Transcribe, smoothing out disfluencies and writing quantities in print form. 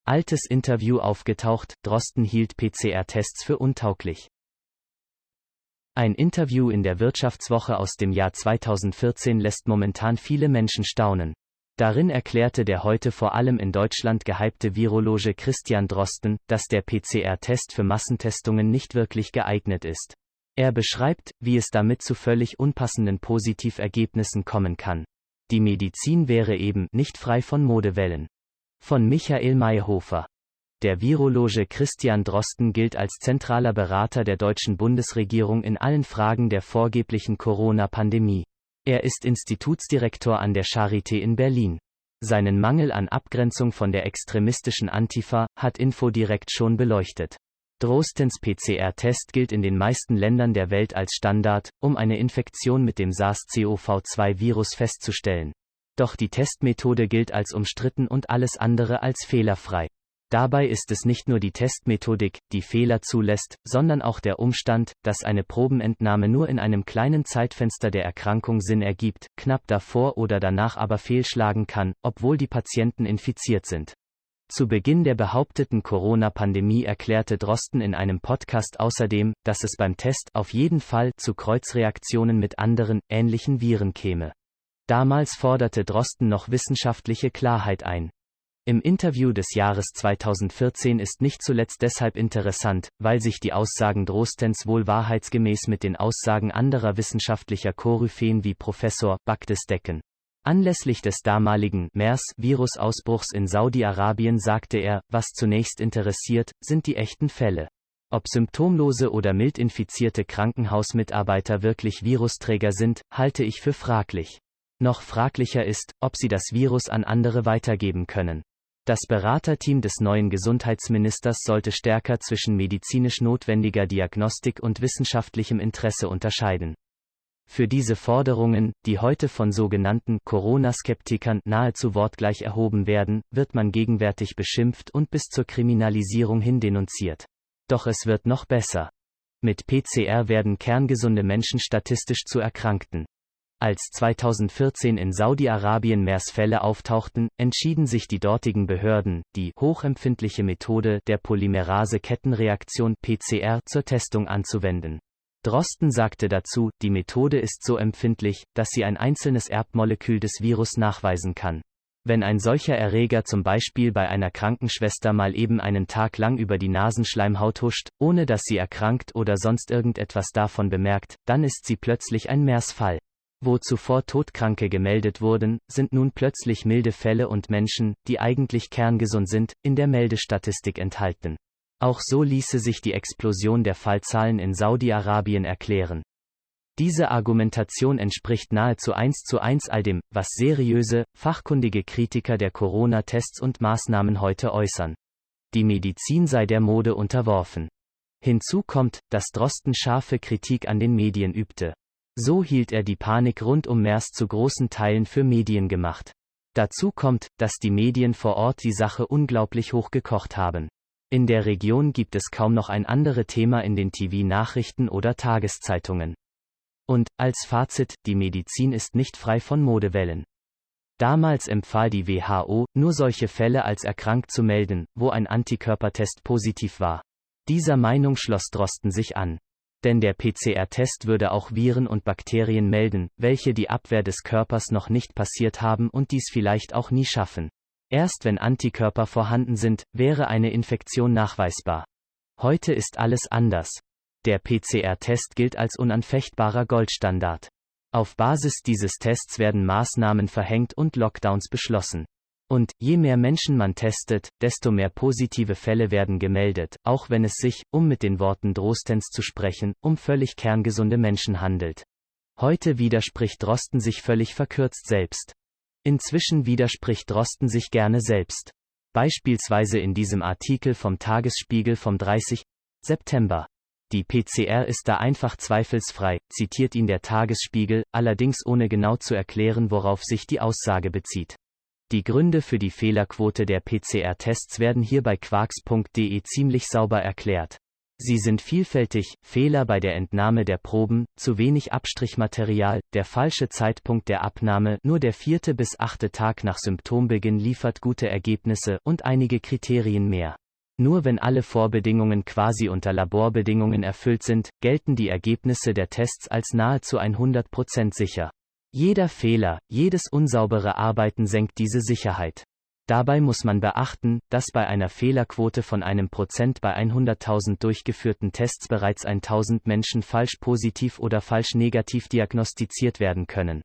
Altes Interview aufgetaucht, Drosten hielt PCR-Tests für untauglich. Ein Interview in der Wirtschaftswoche aus dem Jahr 2014 lässt momentan viele Menschen staunen. Darin erklärte der heute vor allem in Deutschland gehypte Virologe Christian Drosten, dass der PCR-Test für Massentestungen nicht wirklich geeignet ist. Er beschreibt, wie es damit zu völlig unpassenden Positivergebnissen kommen kann. Die Medizin wäre eben nicht frei von Modewellen. Von Michael Mayhofer. Der Virologe Christian Drosten gilt als zentraler Berater der deutschen Bundesregierung in allen Fragen der vorgeblichen Corona-Pandemie. Er ist Institutsdirektor an der Charité in Berlin. Seinen Mangel an Abgrenzung von der extremistischen Antifa hat Infodirekt schon beleuchtet. Drostens PCR-Test gilt in den meisten Ländern der Welt als Standard, um eine Infektion mit dem SARS-CoV-2-Virus festzustellen. Doch die Testmethode gilt als umstritten und alles andere als fehlerfrei. Dabei ist es nicht nur die Testmethodik, die Fehler zulässt, sondern auch der Umstand, dass eine Probenentnahme nur in einem kleinen Zeitfenster der Erkrankung Sinn ergibt, knapp davor oder danach aber fehlschlagen kann, obwohl die Patienten infiziert sind. Zu Beginn der behaupteten Corona-Pandemie erklärte Drosten in einem Podcast außerdem, dass es beim Test auf jeden Fall zu Kreuzreaktionen mit anderen, ähnlichen Viren käme. Damals forderte Drosten noch wissenschaftliche Klarheit ein. Im Interview des Jahres 2014 ist nicht zuletzt deshalb interessant, weil sich die Aussagen Drostens wohl wahrheitsgemäß mit den Aussagen anderer wissenschaftlicher Koryphäen wie Professor Bakdes decken. Anlässlich des damaligen MERS-Virusausbruchs in Saudi-Arabien sagte er, was zunächst interessiert, sind die echten Fälle. Ob symptomlose oder mild infizierte Krankenhausmitarbeiter wirklich Virusträger sind, halte ich für fraglich. Noch fraglicher ist, ob sie das Virus an andere weitergeben können. Das Beraterteam des neuen Gesundheitsministers sollte stärker zwischen medizinisch notwendiger Diagnostik und wissenschaftlichem Interesse unterscheiden. Für diese Forderungen, die heute von sogenannten Corona-Skeptikern nahezu wortgleich erhoben werden, wird man gegenwärtig beschimpft und bis zur Kriminalisierung hin denunziert. Doch es wird noch besser. Mit PCR werden kerngesunde Menschen statistisch zu Erkrankten. Als 2014 in Saudi-Arabien MERS-Fälle auftauchten, entschieden sich die dortigen Behörden, die hochempfindliche Methode der Polymerase-Kettenreaktion PCR zur Testung anzuwenden. Drosten sagte dazu, die Methode ist so empfindlich, dass sie ein einzelnes Erbmolekül des Virus nachweisen kann. Wenn ein solcher Erreger zum Beispiel bei einer Krankenschwester mal eben einen Tag lang über die Nasenschleimhaut huscht, ohne dass sie erkrankt oder sonst irgendetwas davon bemerkt, dann ist sie plötzlich ein MERS-Fall. Wo zuvor Todkranke gemeldet wurden, sind nun plötzlich milde Fälle und Menschen, die eigentlich kerngesund sind, in der Meldestatistik enthalten. Auch so ließe sich die Explosion der Fallzahlen in Saudi-Arabien erklären. Diese Argumentation entspricht nahezu 1:1 all dem, was seriöse, fachkundige Kritiker der Corona-Tests und Maßnahmen heute äußern. Die Medizin sei der Mode unterworfen. Hinzu kommt, dass Drosten scharfe Kritik an den Medien übte. So hielt er die Panik rund um MERS zu großen Teilen für mediengemacht. Dazu kommt, dass die Medien vor Ort die Sache unglaublich hochgekocht haben. In der Region gibt es kaum noch ein anderes Thema in den TV-Nachrichten oder Tageszeitungen. Und, als Fazit, die Medizin ist nicht frei von Modewellen. Damals empfahl die WHO, nur solche Fälle als erkrankt zu melden, wo ein Antikörpertest positiv war. Dieser Meinung schloss Drosten sich an. Denn der PCR-Test würde auch Viren und Bakterien melden, welche die Abwehr des Körpers noch nicht passiert haben und dies vielleicht auch nie schaffen. Erst wenn Antikörper vorhanden sind, wäre eine Infektion nachweisbar. Heute ist alles anders. Der PCR-Test gilt als unanfechtbarer Goldstandard. Auf Basis dieses Tests werden Maßnahmen verhängt und Lockdowns beschlossen. Und, je mehr Menschen man testet, desto mehr positive Fälle werden gemeldet, auch wenn es sich, um mit den Worten Drostens zu sprechen, um völlig kerngesunde Menschen handelt. Heute widerspricht Drosten sich völlig verkürzt selbst. Inzwischen widerspricht Drosten sich gerne selbst. Beispielsweise in diesem Artikel vom Tagesspiegel vom 30. September. Die PCR ist da einfach zweifelsfrei, zitiert ihn der Tagesspiegel, allerdings ohne genau zu erklären, worauf sich die Aussage bezieht. Die Gründe für die Fehlerquote der PCR-Tests werden hier bei quarks.de ziemlich sauber erklärt. Sie sind vielfältig: Fehler bei der Entnahme der Proben, zu wenig Abstrichmaterial, der falsche Zeitpunkt der Abnahme, nur der 4. bis 8. Tag nach Symptombeginn liefert gute Ergebnisse und einige Kriterien mehr. Nur wenn alle Vorbedingungen quasi unter Laborbedingungen erfüllt sind, gelten die Ergebnisse der Tests als nahezu 100% sicher. Jeder Fehler, jedes unsaubere Arbeiten senkt diese Sicherheit. Dabei muss man beachten, dass bei einer Fehlerquote von 1% bei 100.000 durchgeführten Tests bereits 1.000 Menschen falsch positiv oder falsch negativ diagnostiziert werden können.